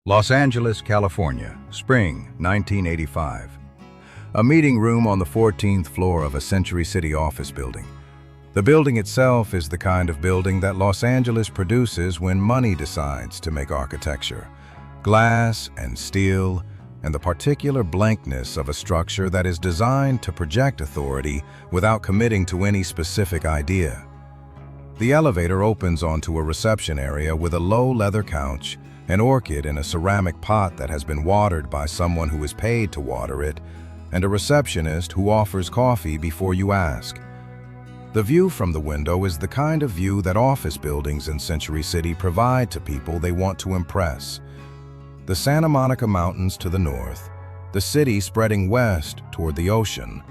Los Angeles, California, spring 1985. A meeting room on the 14th floor of a Century City office building. The building itself is the kind of building that Los Angeles produces when money decides to make architecture. Glass and steel, and the particular blankness of a structure that is designed to project authority without committing to any specific idea. The elevator opens onto a reception area with a low leather couch, an orchid in a ceramic pot that has been watered by someone who is paid to water it, and a receptionist who offers coffee before you ask. The view from the window is the kind of view that office buildings in Century City provide to people they want to impress. The Santa Monica Mountains to the north, the city spreading west toward the ocean,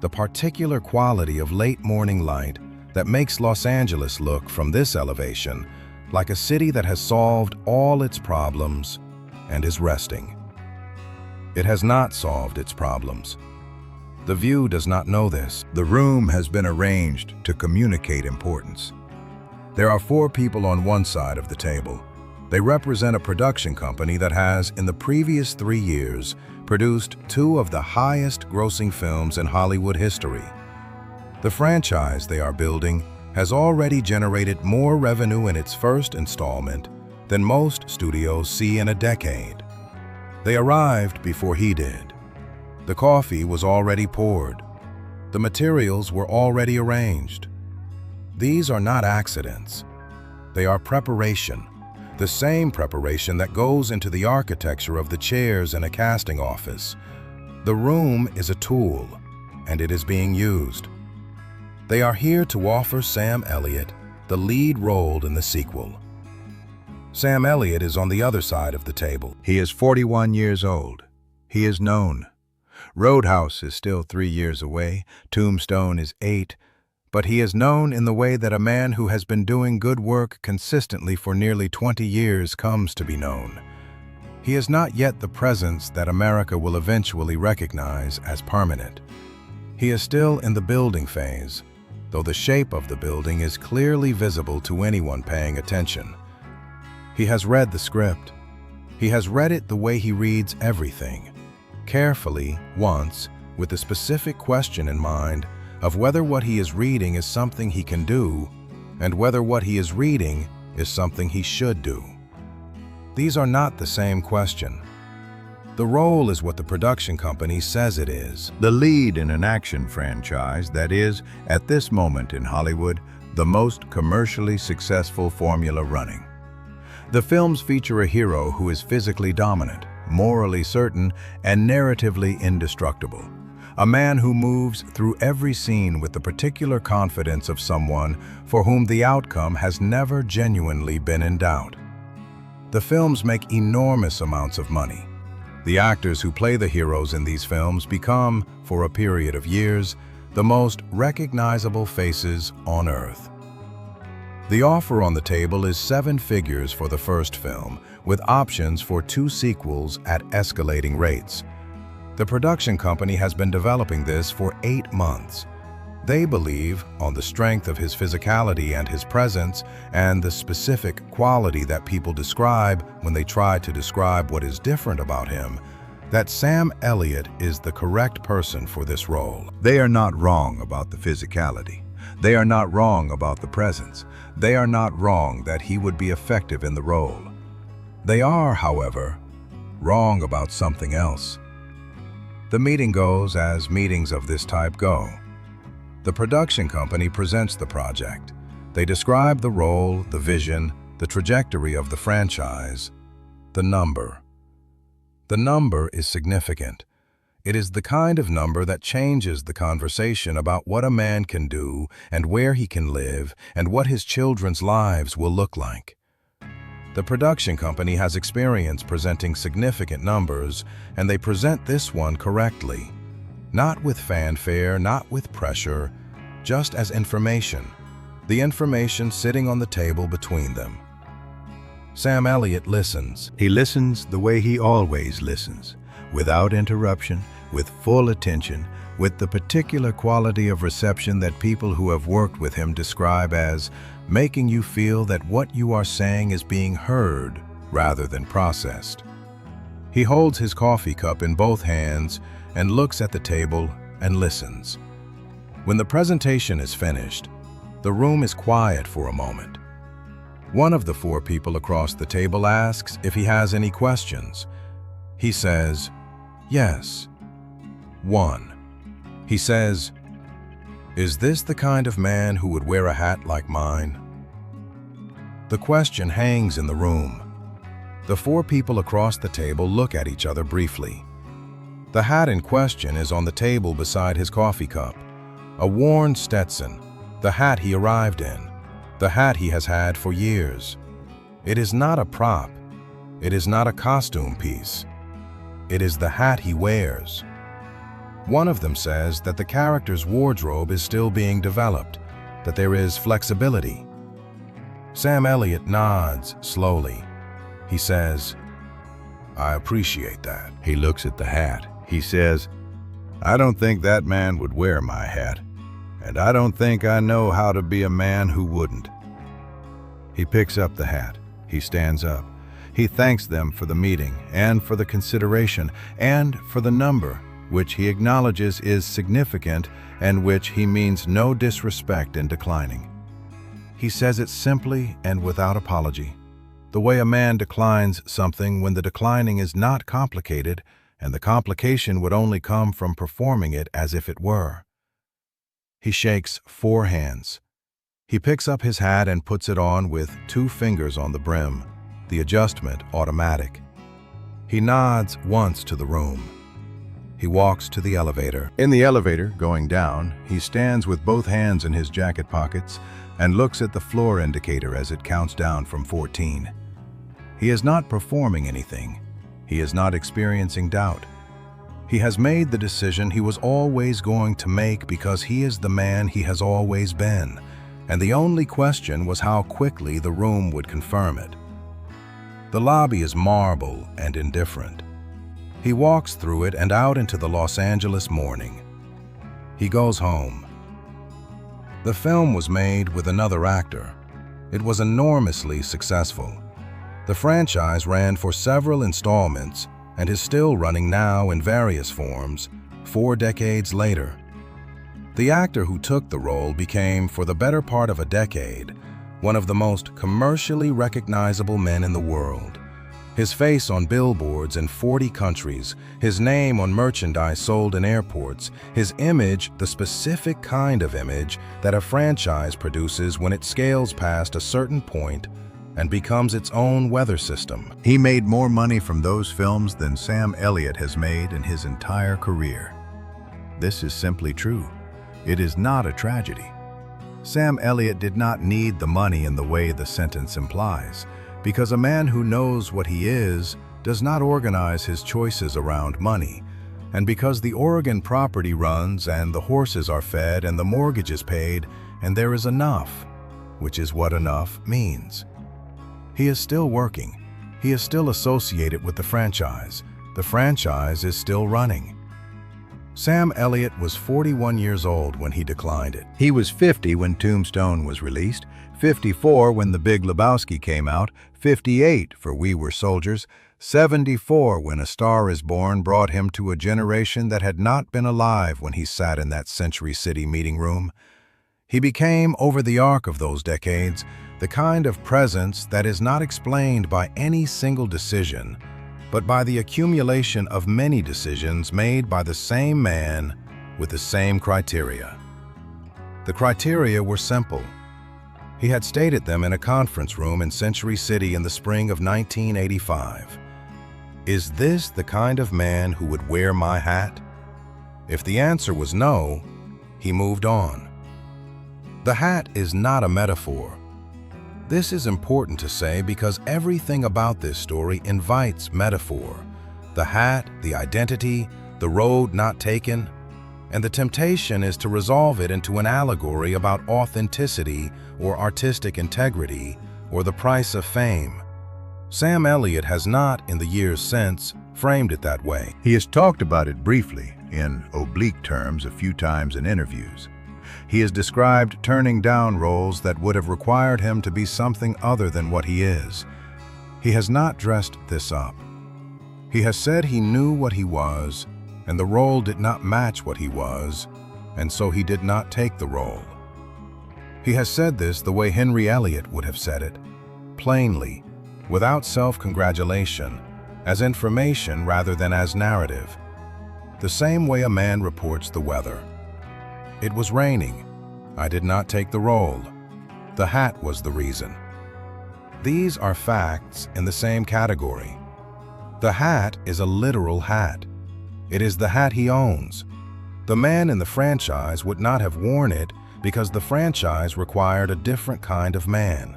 the particular quality of late morning light that makes Los Angeles look from this elevation like a city that has solved all its problems and is resting. It has not solved its problems. The view does not know this. The room has been arranged to communicate importance. There are 4 people on one side of the table. They represent a production company that has, in the previous 3 years, produced 2 of the highest-grossing films in Hollywood history. The franchise they are building has already generated more revenue in its first installment than most studios see in a decade. They arrived before he did. The coffee was already poured. The materials were already arranged. These are not accidents. They are preparation, the same preparation that goes into the architecture of the chairs in a casting office. The room is a tool, and it is being used. They are here to offer Sam Elliott the lead role in the sequel. Sam Elliott is on the other side of the table. He is 41 years old. He is known. Roadhouse is still 3 years away. Tombstone is 8. But he is known in the way that a man who has been doing good work consistently for nearly 20 years comes to be known. He is not yet the presence that America will eventually recognize as permanent. He is still in the building phase, though the shape of the building is clearly visible to anyone paying attention. He has read the script. He has read it the way he reads everything, carefully, once, with the specific question in mind of whether what he is reading is something he can do, and whether what he is reading is something he should do. These are not the same question. The role is what the production company says it is. The lead in an action franchise that is, at this moment in Hollywood, the most commercially successful formula running. The films feature a hero who is physically dominant, morally certain, and narratively indestructible. A man who moves through every scene with the particular confidence of someone for whom the outcome has never genuinely been in doubt. The films make enormous amounts of money. The actors who play the heroes in these films become, for a period of years, the most recognizable faces on Earth. The offer on the table is 7 figures for the first film, with options for 2 sequels at escalating rates. The production company has been developing this for 8 months. They believe, on the strength of his physicality and his presence, and the specific quality that people describe when they try to describe what is different about him, that Sam Elliott is the correct person for this role. They are not wrong about the physicality. They are not wrong about the presence. They are not wrong that he would be effective in the role. They are, however, wrong about something else. The meeting goes as meetings of this type go. The production company presents the project. They describe the role, the vision, the trajectory of the franchise, the number. The number is significant. It is the kind of number that changes the conversation about what a man can do and where he can live and what his children's lives will look like. The production company has experience presenting significant numbers, and they present this one correctly. Not with fanfare, not with pressure, just as information, the information sitting on the table between them. Sam Elliott listens. He listens the way he always listens, without interruption, with full attention, with the particular quality of reception that people who have worked with him describe as making you feel that what you are saying is being heard rather than processed. He holds his coffee cup in both hands and looks at the table and listens. When the presentation is finished, the room is quiet for a moment. One of the four people across the table asks if he has any questions. He says, "Yes." One. He says, "Is this the kind of man who would wear a hat like mine?" The question hangs in the room. The four people across the table look at each other briefly. The hat in question is on the table beside his coffee cup. A worn Stetson, the hat he arrived in, the hat he has had for years. It is not a prop. It is not a costume piece. It is the hat he wears. One of them says that the character's wardrobe is still being developed, that there is flexibility. Sam Elliott nods slowly. He says, "I appreciate that." He looks at the hat. He says, "I don't think that man would wear my hat, and I don't think I know how to be a man who wouldn't." He picks up the hat. He stands up. He thanks them for the meeting and for the consideration and for the number, which he acknowledges is significant and which he means no disrespect in declining. He says it simply and without apology, the way a man declines something when the declining is not complicated and the complication would only come from performing it as if it were. He shakes four hands. He picks up his hat and puts it on with 2 fingers on the brim, the adjustment automatic. He nods once to the room. He walks to the elevator. In the elevator, going down, he stands with both hands in his jacket pockets and looks at the floor indicator as it counts down from 14. He is not performing anything. He is not experiencing doubt. He has made the decision he was always going to make because he is the man he has always been, and the only question was how quickly the room would confirm it. The lobby is marble and indifferent. He walks through it and out into the Los Angeles morning. He goes home. The film was made with another actor. It was enormously successful. The franchise ran for several installments and is still running now in various forms, 4 decades later. The actor who took the role became, for the better part of a decade, one of the most commercially recognizable men in the world. His face on billboards in 40 countries, his name on merchandise sold in airports, his image the specific kind of image that a franchise produces when it scales past a certain point and becomes its own weather system. He made more money from those films than Sam Elliott has made in his entire career. This is simply true. It is not a tragedy. Sam Elliott did not need the money in the way the sentence implies, because a man who knows what he is does not organize his choices around money, and because the Oregon property runs and the horses are fed and the mortgage is paid and there is enough, which is what enough means. He is still working. He is still associated with the franchise. The franchise is still running. Sam Elliott was 41 years old when he declined it. He was 50 when Tombstone was released, 54 when The Big Lebowski came out, 58 for We Were Soldiers, 74 when A Star Is Born brought him to a generation that had not been alive when he sat in that Century City meeting room. He became, over the arc of those decades, the kind of presence that is not explained by any single decision, but by the accumulation of many decisions made by the same man with the same criteria. The criteria were simple. He had stated them in a conference room in Century City in the spring of 1985. Is this the kind of man who would wear my hat? If the answer was no, he moved on. The hat is not a metaphor. This is important to say because everything about this story invites metaphor. The hat, the identity, the road not taken, and the temptation is to resolve it into an allegory about authenticity or artistic integrity or the price of fame. Sam Elliott has not, in the years since, framed it that way. He has talked about it briefly, in oblique terms, a few times in interviews. He has described turning down roles that would have required him to be something other than what he is. He has not dressed this up. He has said he knew what he was, and the role did not match what he was, and so he did not take the role. He has said this the way Henry Elliott would have said it, plainly, without self-congratulation, as information rather than as narrative. The same way a man reports the weather. It was raining. I did not take the role. The hat was the reason. These are facts in the same category. The hat is a literal hat. It is the hat he owns. The man in the franchise would not have worn it because the franchise required a different kind of man.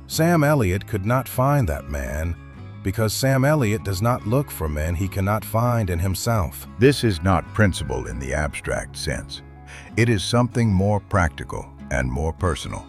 Sam Elliott could not find that man because Sam Elliott does not look for men he cannot find in himself. This is not principle in the abstract sense. It is something more practical and more personal.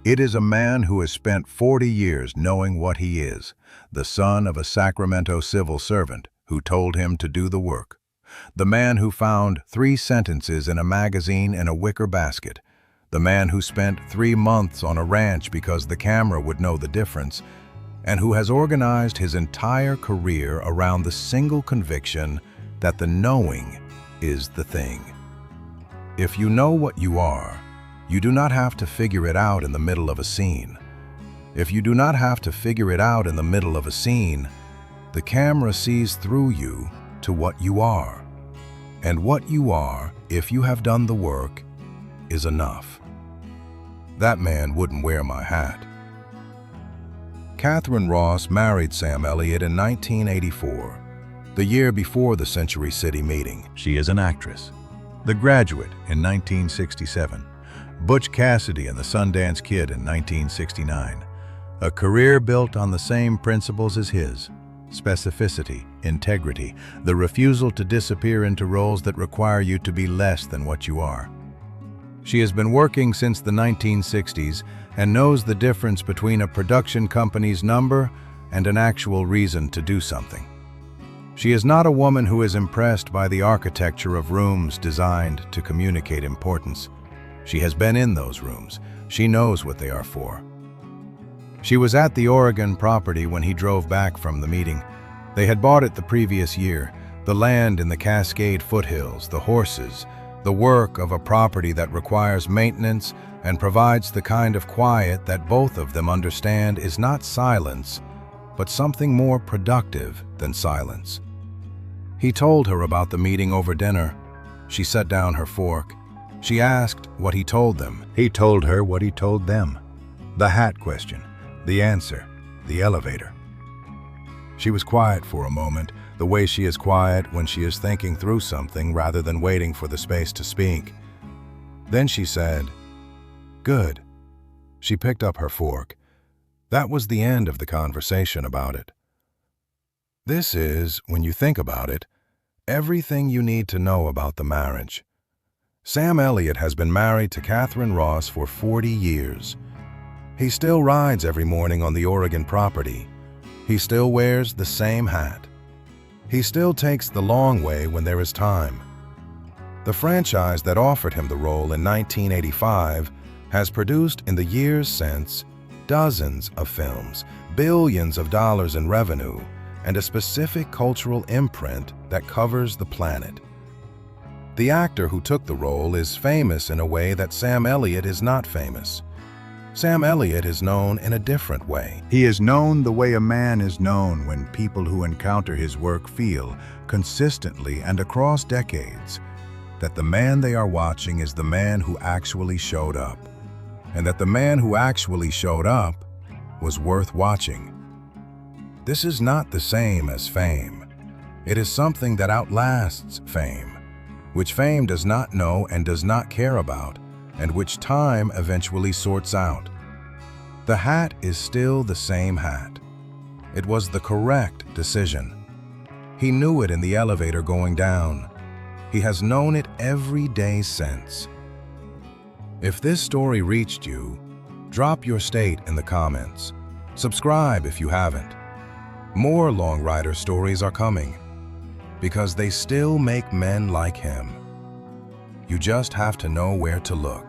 It is a man who has spent 40 years knowing what he is, the son of a Sacramento civil servant who told him to do the work. The man who found 3 sentences in a magazine in a wicker basket. The man who spent 3 months on a ranch because the camera would know the difference, and who has organized his entire career around the single conviction that the knowing is the thing. If you know what you are, you do not have to figure it out in the middle of a scene. If you do not have to figure it out in the middle of a scene, the camera sees through you to what you are. And what you are, if you have done the work, is enough. That man wouldn't wear my hat. Catherine Ross married Sam Elliott in 1984, the year before the Century City meeting. She is an actress. The Graduate in 1967. Butch Cassidy and the Sundance Kid in 1969. A career built on the same principles as his: specificity, integrity, the refusal to disappear into roles that require you to be less than what you are. She has been working since the 1960s and knows the difference between a production company's number and an actual reason to do something. She is not a woman who is impressed by the architecture of rooms designed to communicate importance. She has been in those rooms. She knows what they are for. She was at the Oregon property when he drove back from the meeting. They had bought it the previous year, the land in the Cascade foothills, the horses, the work of a property that requires maintenance and provides the kind of quiet that both of them understand is not silence, but something more productive than silence. He told her about the meeting over dinner. She set down her fork. She asked what he told them. He told her what he told them. The hat question, the answer, the elevator. She was quiet for a moment, the way she is quiet when she is thinking through something rather than waiting for the space to speak. Then she said, "Good." She picked up her fork. That was the end of the conversation about it. This is, when you think about it, everything you need to know about the marriage. Sam Elliott has been married to Catherine Ross for 40 years. He still rides every morning on the Oregon property. He still wears the same hat. He still takes the long way when there is time. The franchise that offered him the role in 1985 has produced in the years since dozens of films, billions of dollars in revenue, and a specific cultural imprint that covers the planet. The actor who took the role is famous in a way that Sam Elliott is not famous. Sam Elliott is known in a different way. He is known the way a man is known when people who encounter his work feel, consistently and across decades, that the man they are watching is the man who actually showed up, and that the man who actually showed up was worth watching. This is not the same as fame. It is something that outlasts fame, which fame does not know and does not care about, and which time eventually sorts out. The hat is still the same hat. It was the correct decision. He knew it in the elevator going down. He has known it every day since. If this story reached you, drop your state in the comments. Subscribe if you haven't. More Long Rider stories are coming, because they still make men like him. You just have to know where to look.